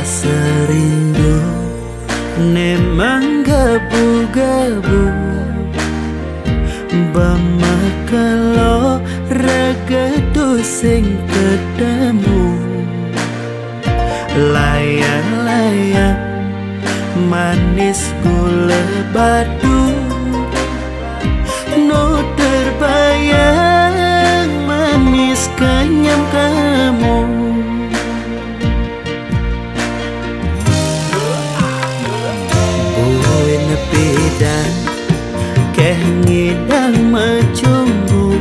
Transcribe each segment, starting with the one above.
Rasa rindu nemang gabu-gabu Bamakalo ragadu sing ketemu Layang-layang manis gula batu No terbayang manis kenyam kamu Buwe nepidan keh ngidang macumbu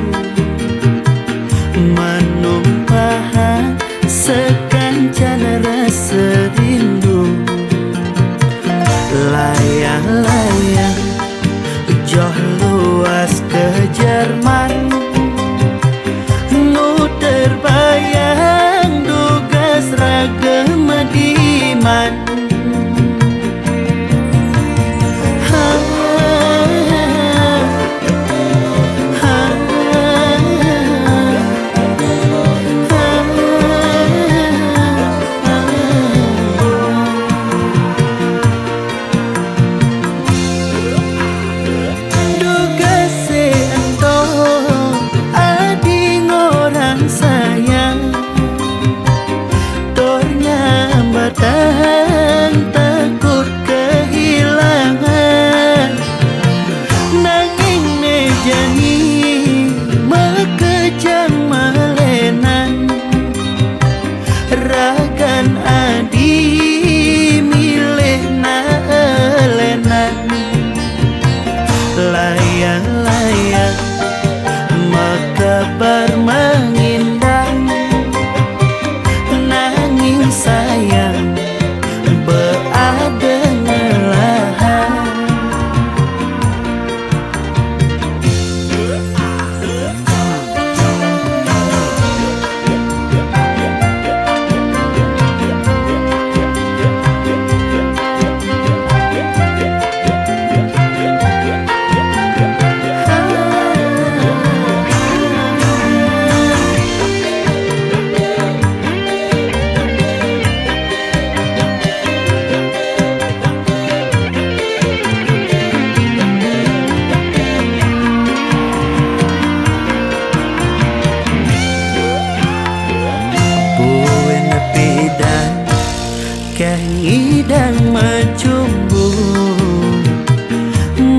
Manumpahan sekancan rasa rindu Layang-layang joh luas ke Jerman Nu terbayang dugas ragam diman takut kehilangan Nanging mejani mekejang malenan Ragan adi milih naelenan Layang-layang makabar mengindang Nanging sayang berada ngelahan Ngidang macumbu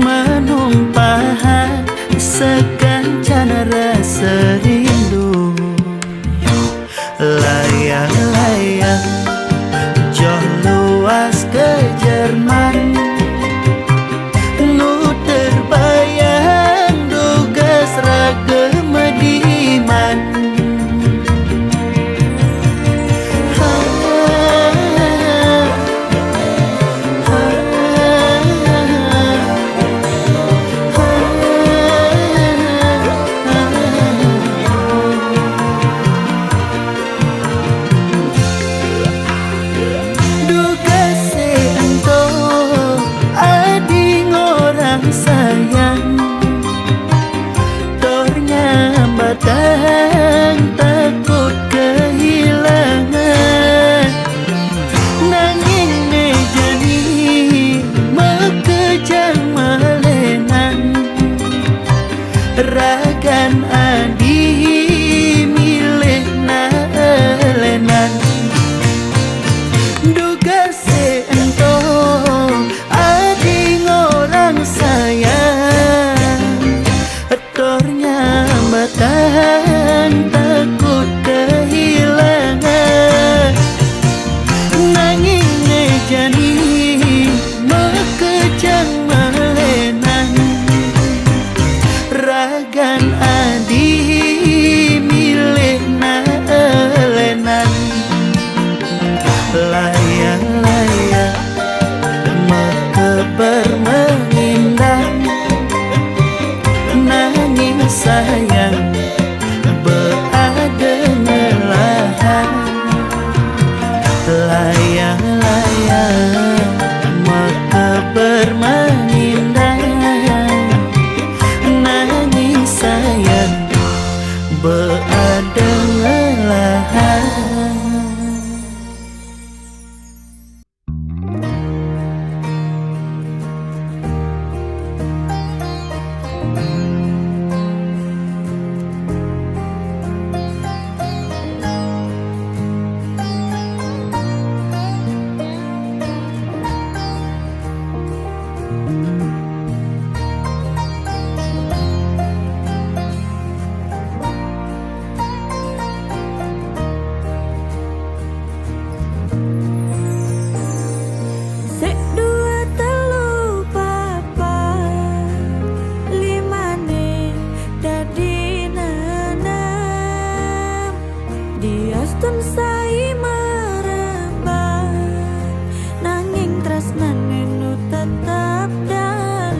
Manumpahan sekancan rasa rindu Layang-layang joh luas ke Jerman Nu terbayang dugas ragam diman sayang tornya batang takut kehilangan Nanging mejani mekejang malenan Ragan adi milih naelenan Duga seento sayang tornya batang takut kehilangan Nanging mejani mekejang malenan Ragan adi milih naelenan Layang-layang mekabar mengindang Nanging sayang berada ngelahan Layang-layang mekabar mengindang Nanging sayang berada ngelahan Diastun sai merebak, nanging tresnane nu tetap dalam.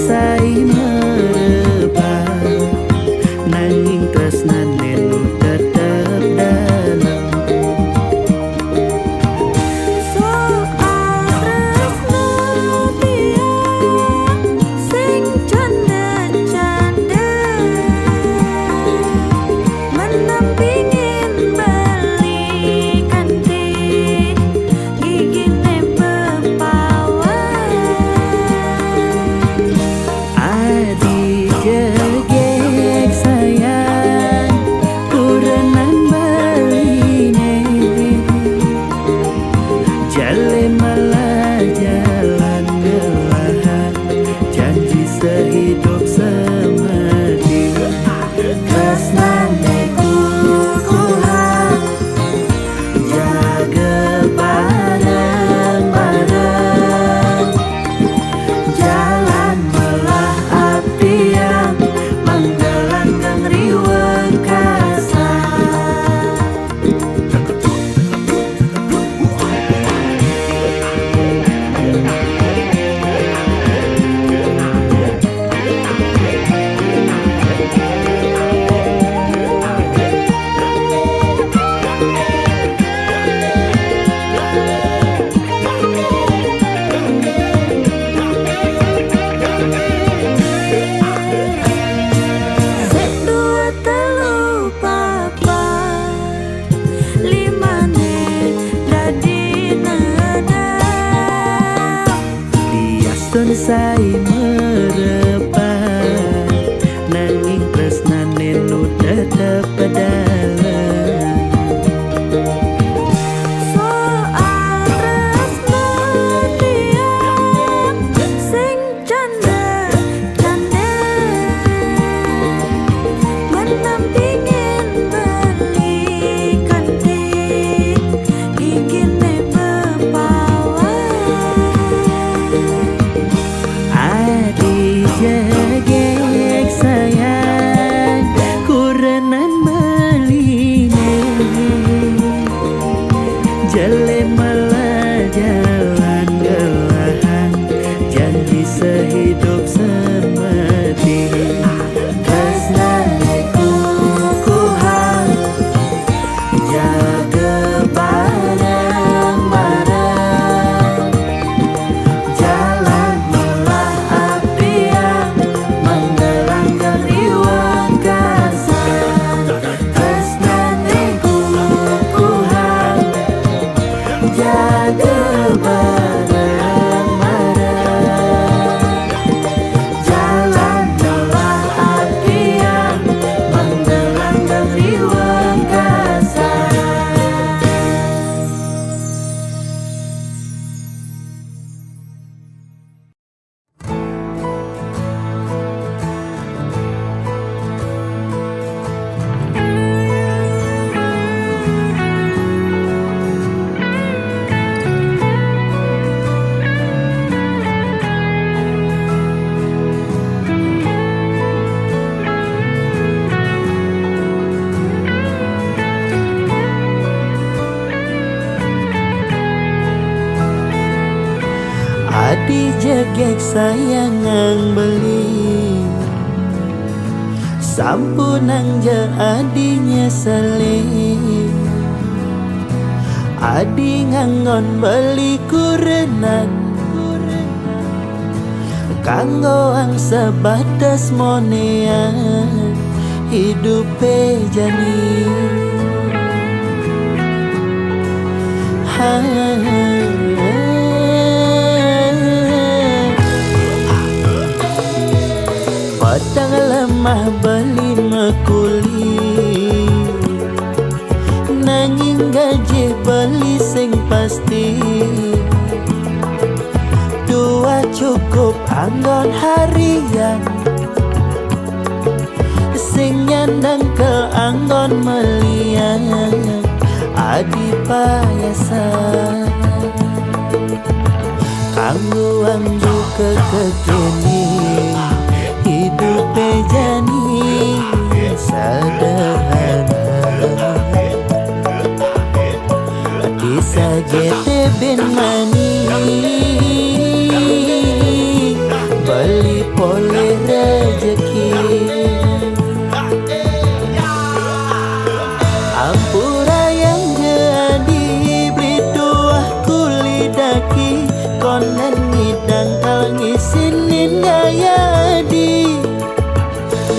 Sai merebak, nanging tresnane nu tetep dalam. Soal tresno tiyang sing canda-canda, menampingin beli kanthi gigine bepawan. Jegek sayang, kurenan beline, jale malah jalan gelahan, janji sehidup semati. Tresnane kukuhan, jaga bareng-bareng, jalan melah hati yang menggelanggang riweuh kasa. Sai merebak, nanging tresnane nu tetep dalam. Soal tresno tiyang sing canda-canda, menampingin beli kanthi gigine bepawan. jegek sayangang beli sampunang adinya seling adi ngangon beli kurenan kanggo ang sebatas monean hidup jani padang lemah beli mekuli nanging gaji beli sing pasti dua cukup anggon harian sing nyandang ke anggon melian adi payasan kanggo anggo kekeni hidup jani sederhana disagete ben mani beli pole rezeki ampura yang jadi beli dua kuli daki konen ngidang kal ngisinin gaya di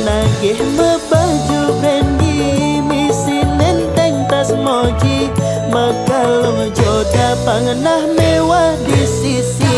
nagih mebaju brandy misin nenteng tas moji makalong joda pangenah mewah di sisi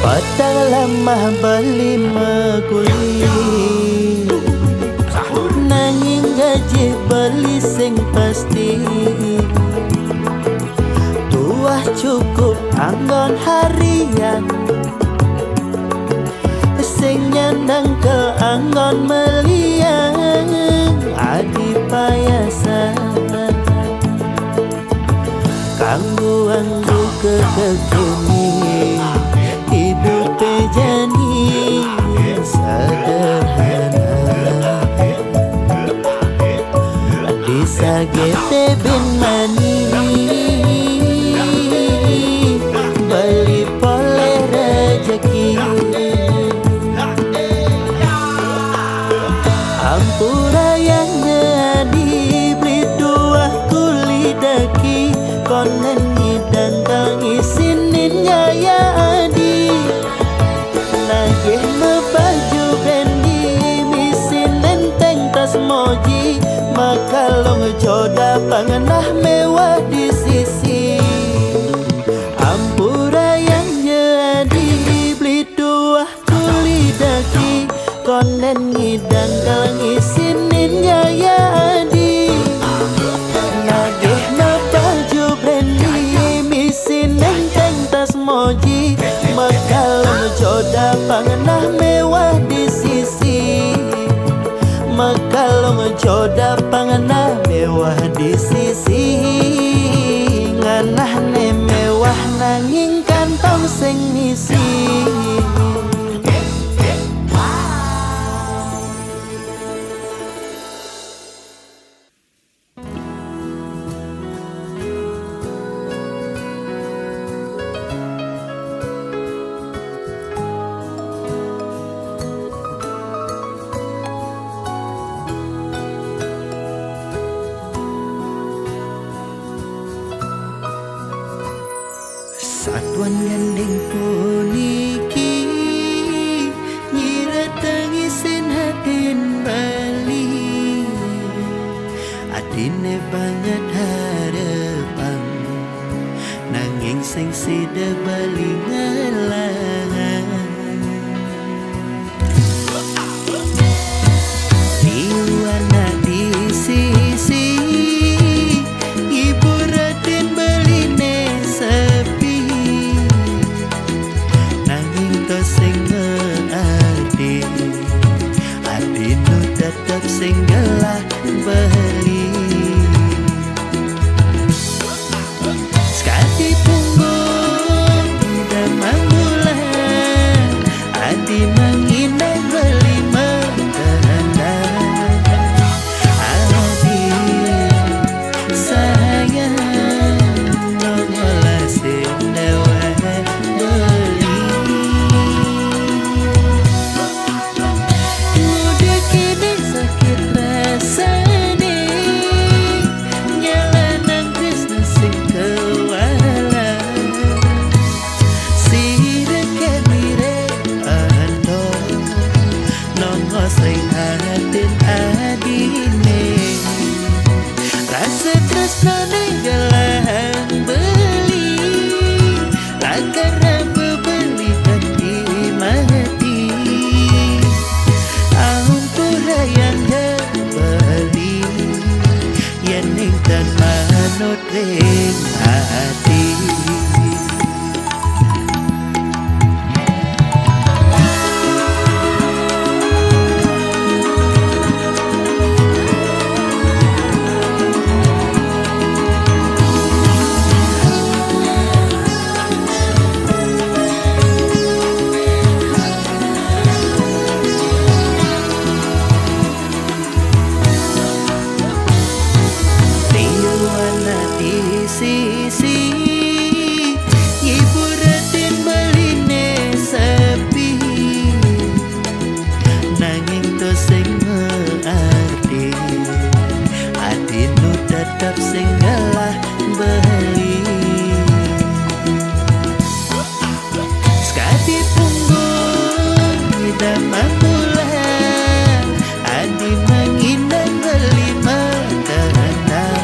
padang lemah beli meguli nanging gaji beli sing pasti tuah cukup anggon harian sing nyandang ke anggon melian adi payasan kanggo anggo kekeni hidup jani sederhana disagete ben mani beli pole rezeki ampura yang jadi beli dua kuli daki konen ngidang kang isinin gaya adi nagih mebaju brandy misin nenteng tas moji makalong joda pangenah mewah di sisi ampura yang jadi beli dua kuli daki konen ngidang kalang isinin gaya adi nagih mebaju brandy misin nenteng tas moji makalong joda pangenah mewah di sisi makalong joda pangenah mewah di sisi nganah ne mewah nanging kantong sing ngisi satuan gandeng puniki nyira tangisin hatin bali adine banget harapan nanging sing sida bali ngalangan manut ring hati. Sisi ibu ratin beline sepi, nanging to sing arti ati nu tetap sing ngalah beli. Sekati punggung tidak mampulah adi menginang ngelima tenang.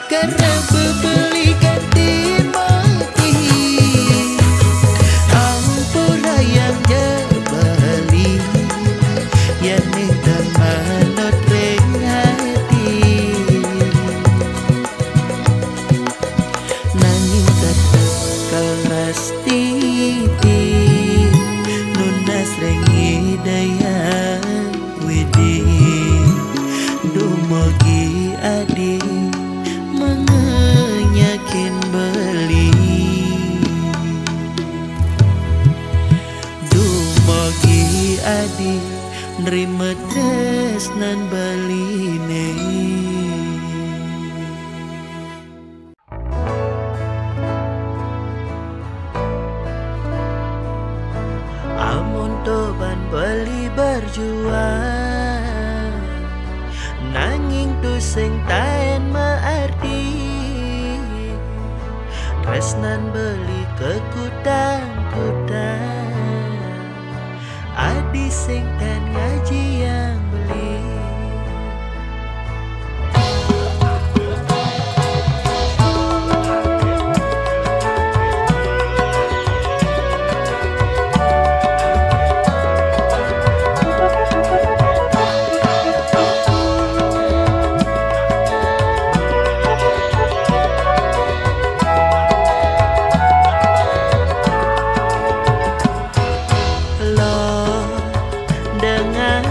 Karena bebeli ganti mati ampura yang jebali yang nintan manut ring hati, nanging tetep kelas titi nunas rengi daya widi dumogi adi menyakin beli dumogi adi nerima tresnan baline. Amun toban beli berjuang nanging tu sing taen maarti tresnan beli kekutang-kutang adi sing tan ngaji yang beli. Dengan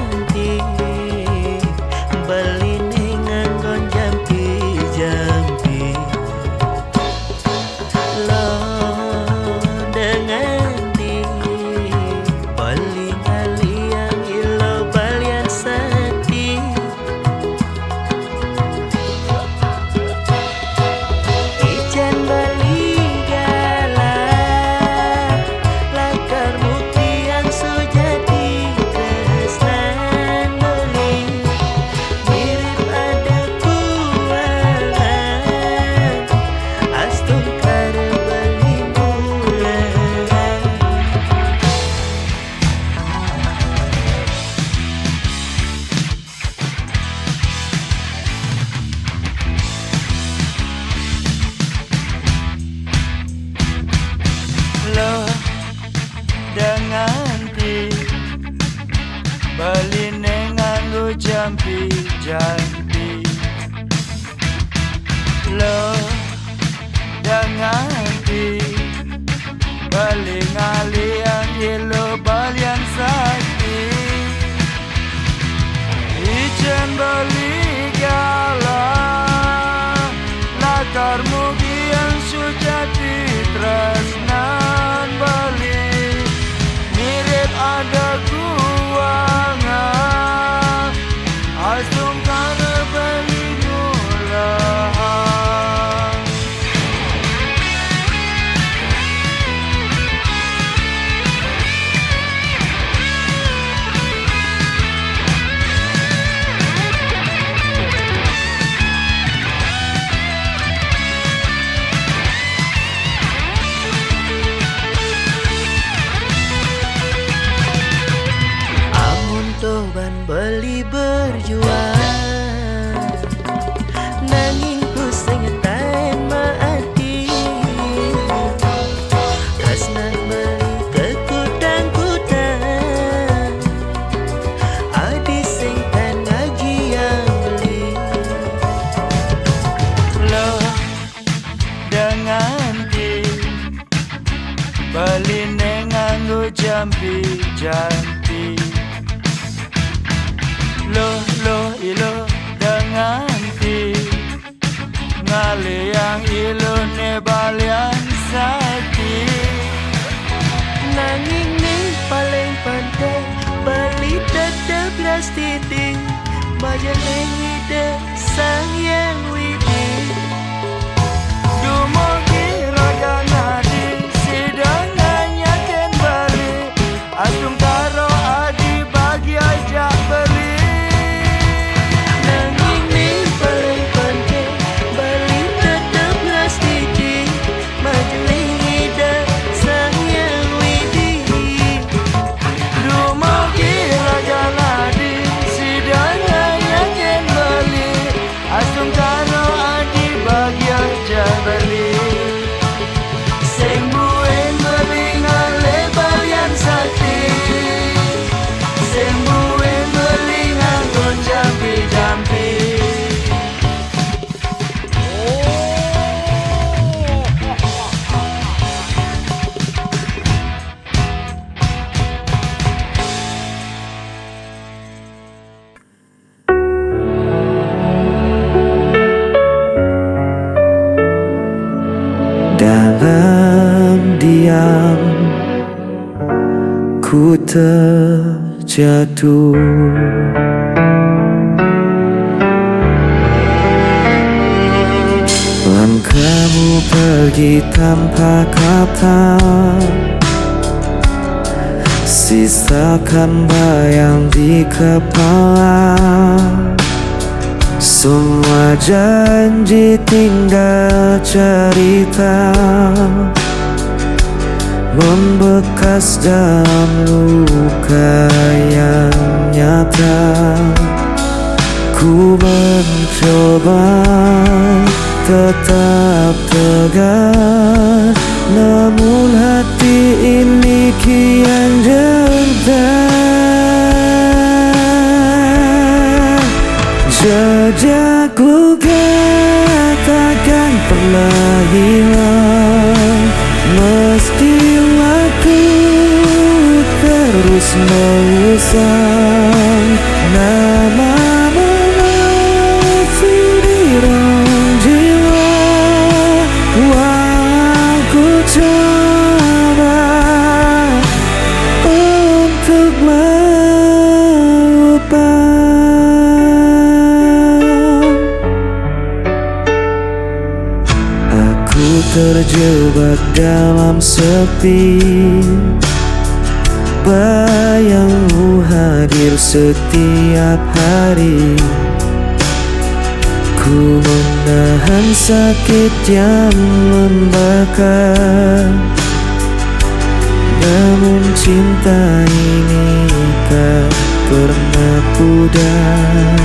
majelengi de sayang widi dumogi raga nadi sidangannya ken bali asung karo adi bagi aja beri nanging ni paling penting bali tetap lastidi majelengi de sayang widi dumogi raga nadi sidangannya ken bali asung karo adi bagi aja beri sing buen belingan lebar yang sakti sing buen belingan gon jampi-jampi dalam diam ku terjatuh langkahmu pergi tanpa kata sisakan bayang di kepala semua janji tinggal cerita membekas dalam luka yang nyata. Ku mencoba tetap tegar, namun hati ini kian jengtar. Jejak luka takkan pernah hilang, meski waktu terus mengusang. Namamu masih di dalam jiwa, walau ku coba untuk melupakan. Aku terjebak dalam sepi, bayangmu hadir setiap hari. Ku menahan sakit yang membakar, namun cinta ini tak pernah pudar.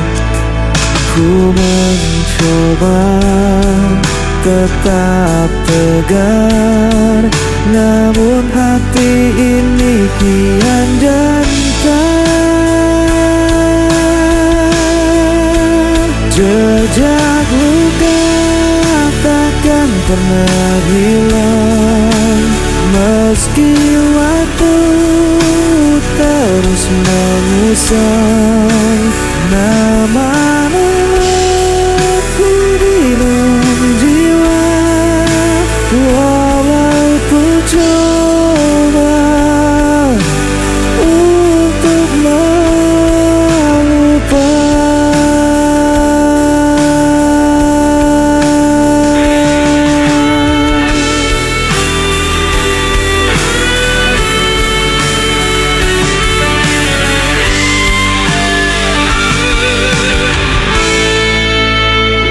Ku mencoba tetap tegar, namun hati ini kian gentar. Jejak luka takkan pernah hilang, meski waktu terus mengusang. Namamu aku di dalam jiwa, walau ku coba untuk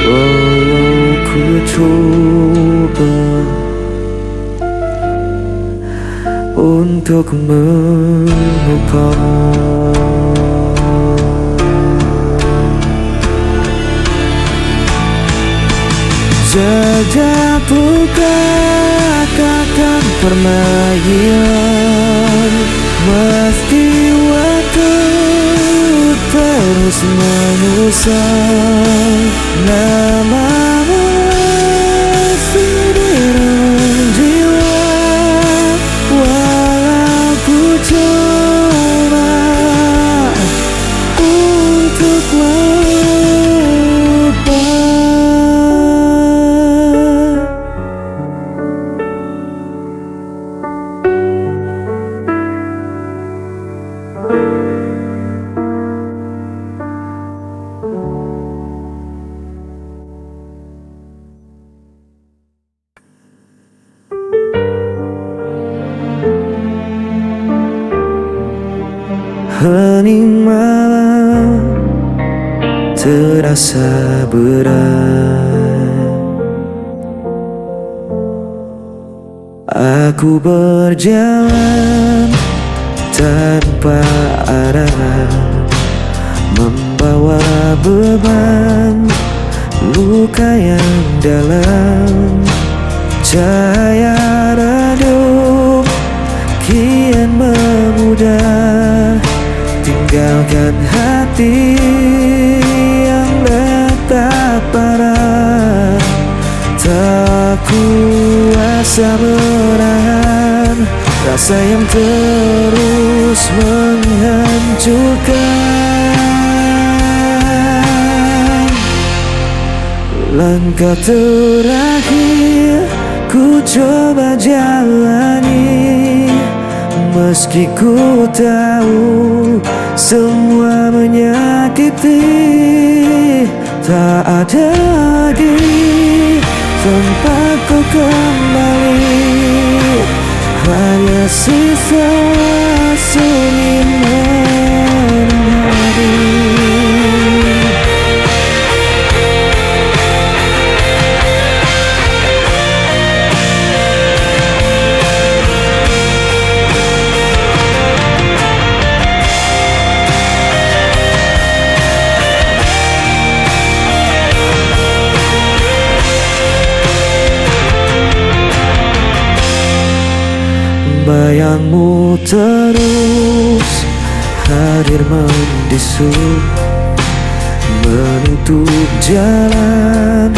walau ku coba untuk jejak luka takkan pernah hilang, meski waktu terus mengusang. Namamu masih di dalam jiwa, walau ku coba untuk lupa. Hening malam terasa berat. Aku berjalan tanpa arah, membawa beban luka yang dalam. Cahaya redup kian memudar, tinggalkan hati yang letak parah. Tak kuasa menahan rasa yang terus menghancurkan. Langkah terakhir ku coba jalani, meski ku tahu semua menyakiti. Tak ada lagi tempat ku kembali, hanya sisa sunyi menemani. Bayangmu terus hadir membisu, menutup jalan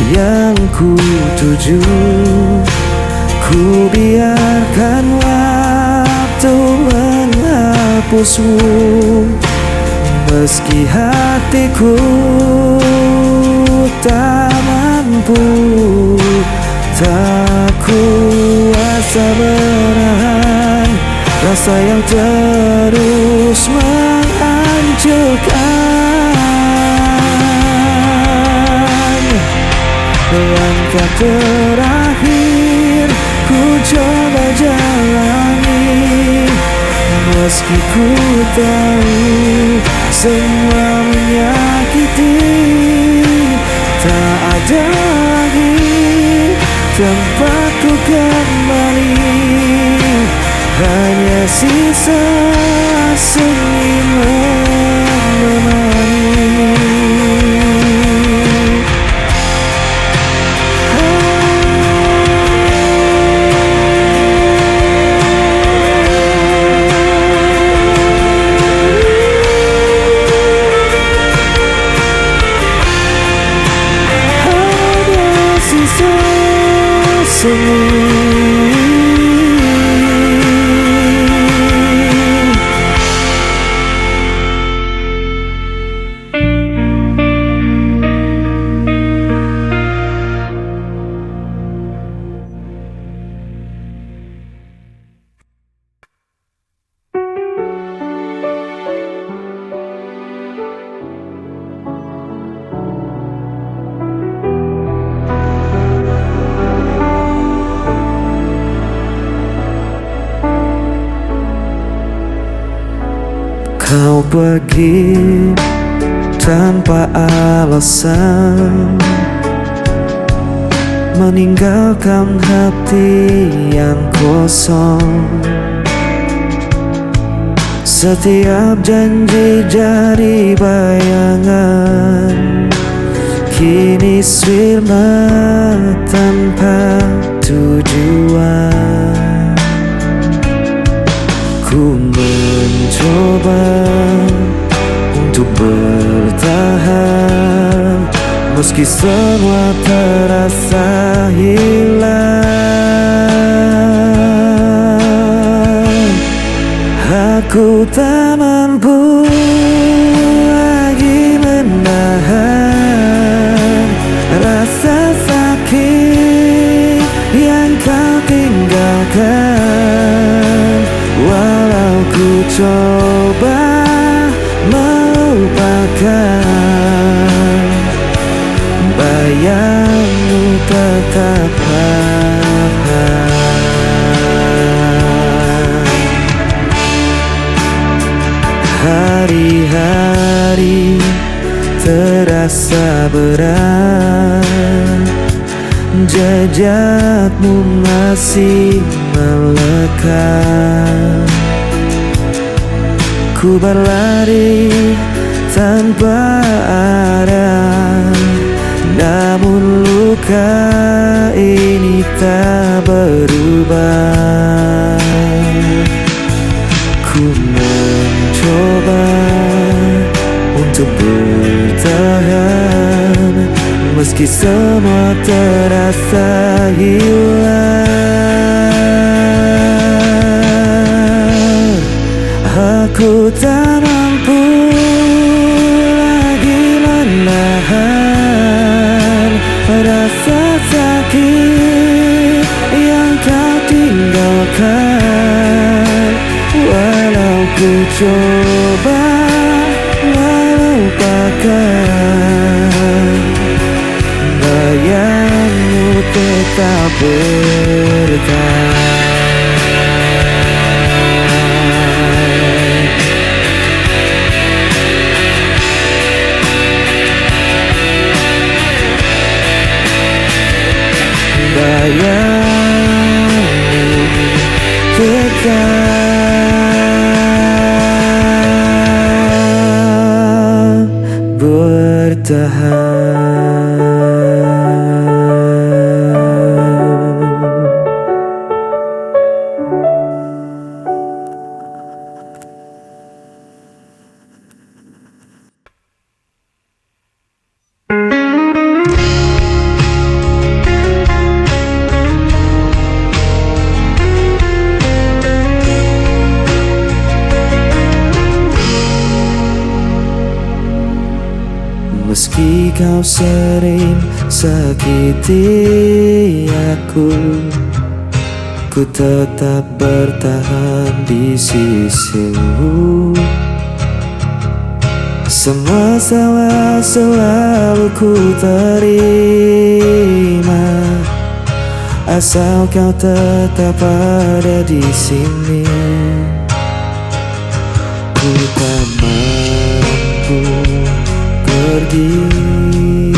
yang ku tuju. Ku biarkan waktu menghapusmu, meski hatiku tak mampu. Tak kuasa menahan rasa yang terus menghancurkan. Langkah terakhir ku coba jalani, meski ku tahu semua menyakiti. Tak ada lagi tempat ku kembali, hanya sisa sunyi menemani. Hanya sisa sunyi. Kau pergi tanpa alasan, meninggalkan hati yang kosong. Setiap janji jadi bayangan, kini sirna tanpa tujuan. Ku mencoba untuk bertahan, meski semua terasa hilang. Aku tak mampu lagi menahan rasa sakit yang kau tinggalkan. Walau ku coba melupakan, bayangmu tetap ada. terasa berat, jejakmu masih melekat. Ku berlari tanpa arah, namun luka ini tak berubah. Ku mencoba untuk bertahan, meski semua terasa hilang. Aku tak mampu lagi menahan rasa sakit yang kau tinggalkan. Walau ku coba melupakan, bayangmu tetap bertahan. Bayangmu tetap bertahan. Meski kau sering sakiti aku, ku tetap bertahan di sisimu. Semua salah selalu ku terima, asal kau tetap ada di sini. Ku tak mampu pergi,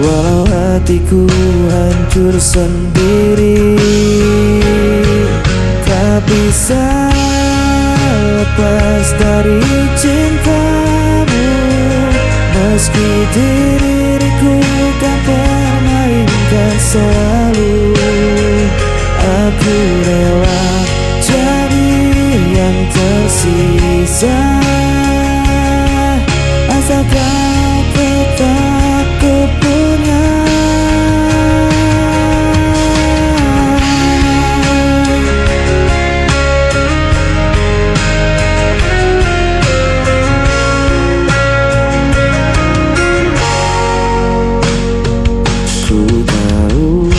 walau hatiku hancur sendiri. Tak bisa lepas dari cintamu, meski diriku kan permainkan selalu. Aku rela jadi yang tersisa, asal kau tetap ku punya. Ku tahu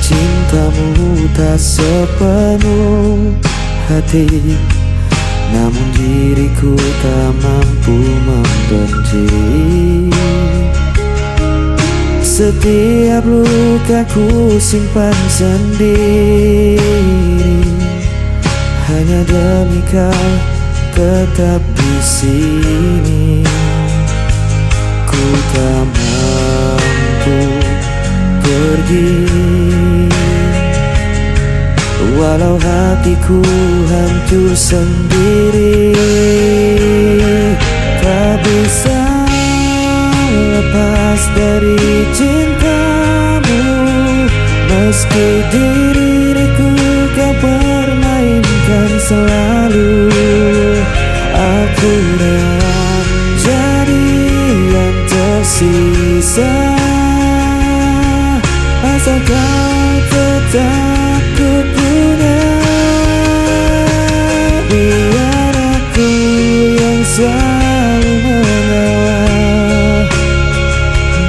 cintamu tak sepenuh hati, namun diriku tak mampu membenci. Setiap luka ku simpan sendiri, hanya demi kau tetap di sini. Ku tak mampu pergi, walau hatiku hancur sendiri. Tak bisa lepas dari cintamu, meski diriku kau permainkan selalu. Aku rela jadi yang tersisa, asal kau tetap ku punya. Biar aku yang selalu mengalah,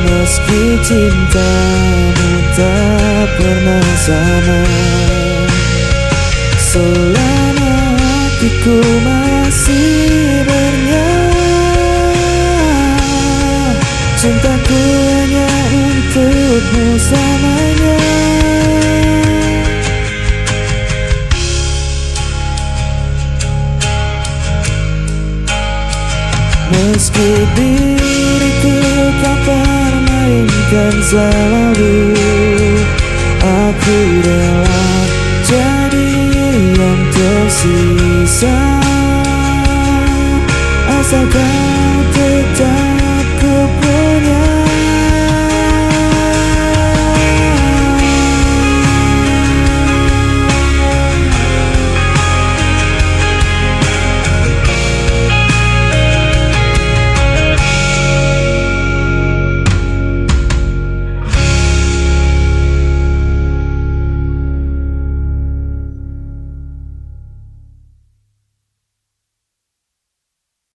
meski cintamu tak pernah sama. Selama hatiku masih bernyawa, cintaku hanya untukmu selamanya. Meski dan selalu aku rela jadi yang tersisa, asalkan